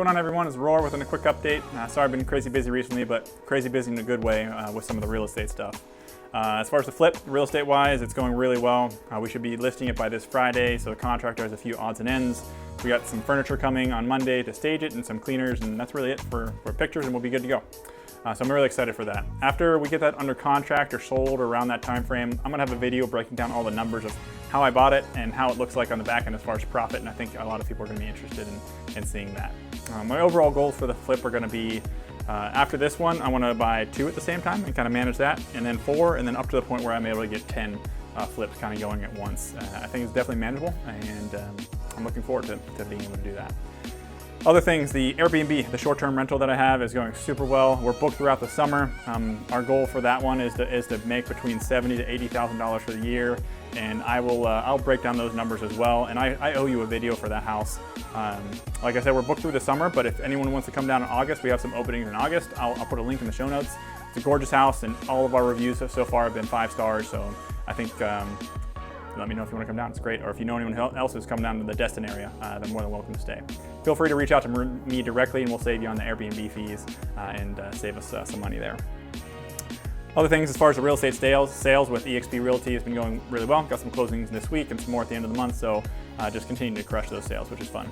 going on, everyone? It's Roar with a quick update. Sorry I've been crazy busy recently, but crazy busy in a good way with some of the real estate stuff. As far as the flip, real estate wise, it's going really well. We should be listing it by this Friday, so the contractor has a few odds and ends. We got some furniture coming on Monday to stage it and some cleaners, and that's really it for pictures, and we'll be good to go. So I'm really excited for that. After we get that under contract or sold or around that time frame, I'm gonna have a video breaking down all the numbers of how I bought it and how it looks like on the back end as far as profit, and I think a lot of people are gonna be interested in seeing that. My overall goals for the flip are gonna be, after this one, I wanna buy 2 at the same time and kind of manage that, and then 4, and then up to the point where I'm able to get 10 flips kind of going at once. I think it's definitely manageable, and I'm looking forward to being able to do that. Other things, the Airbnb, the short-term rental that I have, is going super well. We're booked throughout the summer. Our goal for that one is to make between $70,000 to $80,000 for the year, and I'll break down those numbers as well. And I owe you a video for that house. Like I said, we're booked through the summer, but if anyone wants to come down in August, we have some openings in August. I'll put a link in the show notes. It's a gorgeous house, and all of our reviews so far have been 5 stars. So I think let me know if you want to come down. It's great. Or if you know anyone else who's come down to the Destin area, they're more than welcome to stay. Feel free to reach out to me directly, and we'll save you on the Airbnb fees and save us some money there. Other things as far as the real estate sales with eXp Realty has been going really well. Got some closings this week and some more at the end of the month, so just continue to crush those sales, which is fun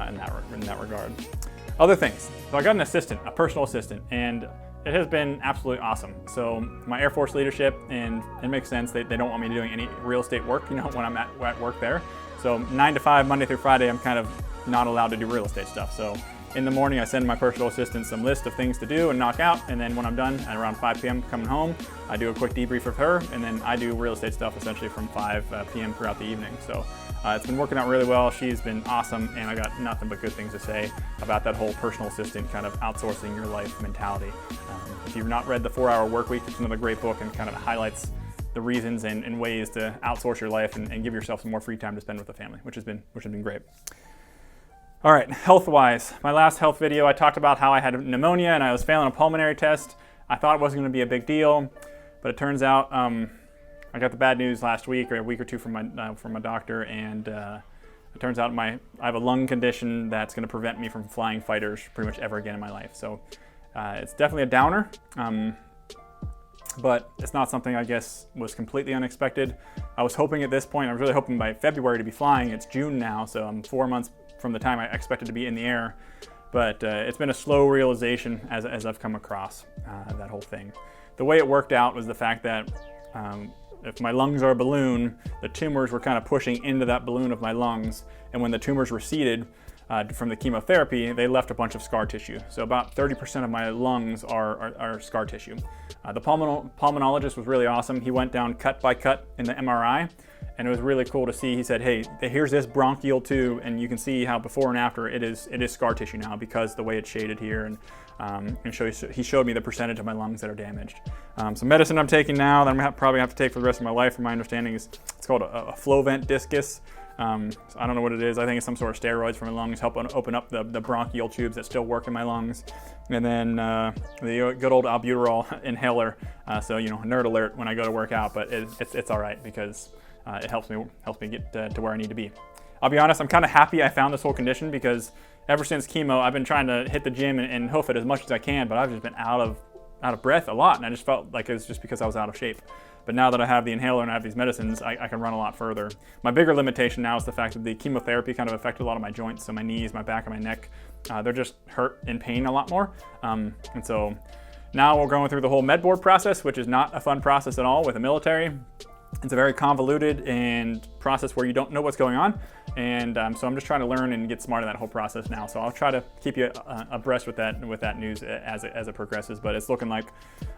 in that regard. Other things. So I got an assistant, a personal assistant, and it has been absolutely awesome. So my Air Force leadership, and it makes sense, they don't want me doing any real estate work, when I'm at work there. So 9 to 5, Monday through Friday, I'm kind of not allowed to do real estate stuff. So in the morning, I send my personal assistant some list of things to do and knock out, and then when I'm done at around 5 p.m. coming home, I do a quick debrief with her, and then I do real estate stuff essentially from 5 p.m. throughout the evening. So it's been working out really well. She's been awesome, and I got nothing but good things to say about that whole personal assistant kind of outsourcing your life mentality. If you've not read The 4-Hour Workweek, it's another great book and kind of highlights the reasons and ways to outsource your life and give yourself some more free time to spend with the family, which has been great. All right, health-wise, my last health video, I talked about how I had pneumonia and I was failing a pulmonary test. I thought it wasn't going to be a big deal, but it turns out I got the bad news last week or a week or two from my doctor, and it turns out I have a lung condition that's going to prevent me from flying fighters pretty much ever again in my life. So it's definitely a downer, but it's not something I guess was completely unexpected. I was hoping at this point, I was really hoping by February to be flying. It's June now, so I'm 4 months from the time I expected to be in the air. But it's been a slow realization as I've come across that whole thing. The way it worked out was the fact that if my lungs are a balloon, the tumors were kind of pushing into that balloon of my lungs, and when the tumors receded from the chemotherapy, they left a bunch of scar tissue. So about 30% of my lungs are scar tissue. The pulmonologist was really awesome. He went down cut by cut in the MRI, and it was really cool to see. He said, hey, here's this bronchial tube, and you can see how before and after it is scar tissue now because the way it's shaded here, and he showed me the percentage of my lungs that are damaged. Some medicine I'm taking now that I'm probably have to take for the rest of my life, from my understanding, is it's called a Flovent discus. So I don't know what it is. I think it's some sort of steroids for my lungs, help open up the bronchial tubes that still work in my lungs. And then the good old albuterol inhaler. So nerd alert when I go to work out, but it's all right because it helps me get to where I need to be. I'll be honest, I'm kind of happy I found this whole condition, because ever since chemo, I've been trying to hit the gym and hoof it as much as I can, but I've just been out of breath a lot, and I just felt like it was just because I was out of shape. But now that I have the inhaler and I have these medicines, I can run a lot further. My bigger limitation now is the fact that the chemotherapy kind of affected a lot of my joints, so my knees, my back, and my neck, they're just hurt and pain a lot more. And so now we're going through the whole med board process, which is not a fun process at all with the military. It's a very convoluted and process where you don't know what's going on, and so I'm just trying to learn and get smart in that whole process now. So I'll try to keep you abreast with that news as it progresses. But it's looking like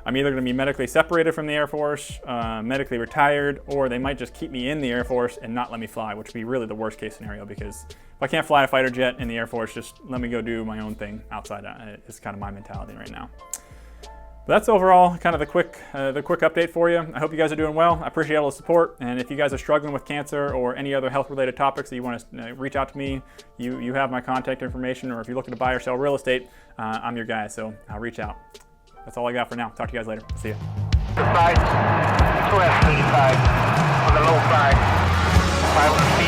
I'm either going to be medically separated from the Air Force, medically retired, or they might just keep me in the Air Force and not let me fly, which would be really the worst case scenario, because if I can't fly a fighter jet in the Air Force, just let me go do my own thing outside. It's kind of my mentality right now. But that's overall kind of the quick update for you. I hope you guys are doing well. I appreciate all the support. And if you guys are struggling with cancer or any other health-related topics that you want to reach out to me, you have my contact information. Or if you're looking to buy or sell real estate, I'm your guy. So I'll reach out. That's all I got for now. Talk to you guys later. See ya. Side, 2 F 35 on the low side, 5